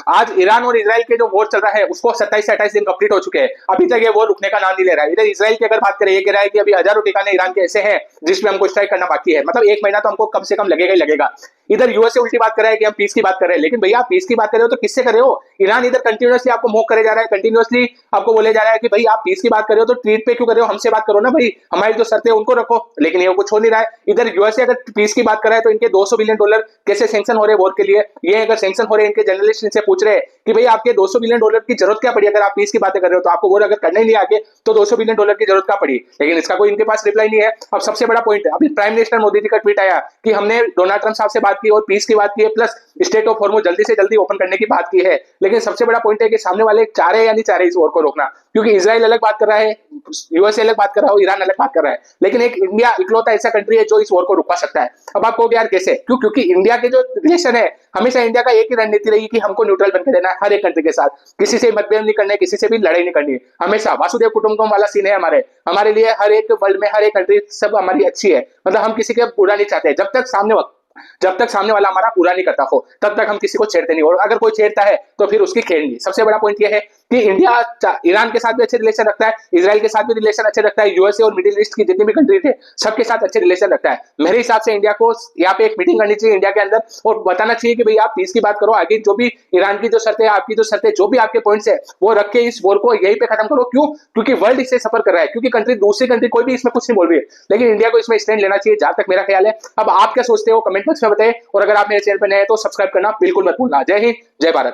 आज ईरान और इजराइल के जो वॉर चल रहा है उसको 27 से 28 दिन कंप्लीट हो चुके हैं, अभी तक ये वॉर रुकने का नाम नहीं ले रहा है। इधर इजराइल की अगर बात करें, ये कह रहा है कि अभी हजारों ठिकाने ईरान के ऐसे हैं जिसमें हमको स्ट्राइक करना बाकी है, मतलब 1 महीना तो हमको कम से कम लगेगा ही लगेगा। इधर यूएसए उल्टी बात कर रहा है कि हम पीस की बात कर रहे हैं, लेकिन भैया आप पीस की बात कर रहे हो तो किससे कर रहे हो? ईरान इधर कंटिन्यूअसली आपको मोक करे जा रहा है, कंटिन्यूअसली आपको बोले जा रहा है कि भाई आप पीस की बात कर रहे हो तो ट्वीट पे क्यों कर रहे हो, हमसे बात करो ना भाई, हमारी जो शर्तें उनको रखो, लेकिन ये कुछ हो नहीं रहा है। इधर यूएसए अगर पीस की बात कर रहा है तो इनके $200 बिलियन कैसे सैंक्शन हो रहे हैं वॉर के लिए, ये अगर सैंक्शन हो रहे हैं, इनके जर्नलिस्ट इनसे पूछ रहे हैं कि भाई आपके $200 बिलियन की जरूरत क्या पड़ी, अगर आप पीस की बातें कर रहे हो तो आपको वॉर अगर करना ही नहीं आगे तो $200 बिलियन की जरूरत क्या पड़ी, लेकिन इसका कोई इनके पास रिप्लाई नहीं है। अब सबसे बड़ा पॉइंट है, अभी प्राइम मिनिस्टर मोदी जी का ट्वीट आया कि हमने डोनाल्ड ट्रंप साहब से बात की और पीस की बात की है, प्लस स्टेट ऑफ हॉर्मुज जल्दी से जल्दी ओपन करने की बात की है, लेकिन सबसे बड़ा पॉइंट है कि सामने वाले चाह रहे हैं या नहीं चाह रहे इस वॉर को रोकना, क्योंकि इजराइल अलग बात कर रहा है, यूएसए अलग बात कर रहा है, ईरान अलग बात कर रहा है, लेकिन एक इंडिया इकलौता ऐसा कंट्री है जो इस वॉर को रुकवा सकता है। अब आप कहोगे यार कैसे, क्योंकि इंडिया के जो रिलेशन है, हमेशा इंडिया का एक ही रणनीति रही कि हमको न्यूट्रल बनकर रहना है हर एक कंट्री के साथ, किसी से मतभेद नहीं करना है, किसी से भी लड़ाई नहीं करनी है, हमेशा वासुदेव कुटुंबकम वाला सीन है हमारे लिए, हर एक वर्ल्ड में हर एक कंट्री सब हमारी अच्छी है, मतलब हम किसी के बुरा नहीं चाहते, जब तक सामने वाला हमारा पूरा नहीं करता हो तब तक हम किसी को छेड़ते नहीं, और अगर कोई छेड़ता है तो फिर उसकी खेड़नी। सबसे बड़ा पॉइंट यह है कि इंडिया ईरान के साथ भी अच्छे रिलेशन रखता है, इजराइल के साथ भी रिलेशन अच्छे रखता है, यूएसए और मिडिल ईस्ट की जितनी भी कंट्री थे सबके साथ अच्छे रिलेशन रखता है। मेरे हिसाब से इंडिया को यहाँ पे एक मीटिंग करनी चाहिए इंडिया के अंदर और बताना चाहिए कि भाई आप पीस की बात करो, आगे जो भी ईरान की जो शर्तें, आपकी जो शर्तें, जो भी आपके पॉइंट्स है वो रख के इस वॉर को यहीं पे खत्म करो। क्यों? क्योंकि वर्ल्ड इससे सफर कर रहा है, क्योंकि कंट्री, दूसरी कंट्री कोई भी इसमें कुछ नहीं बोल रही है, लेकिन इंडिया को इसमें स्टैंड लेना चाहिए, जहां तक मेरा ख्याल है। अब आप क्या सोचते हो कमेंट बॉक्स में बताएं, और अगर आप मेरे चैनल पर नए हैं तो सब्सक्राइब करना बिल्कुल मत भूलना। जय हिंद, जय भारत।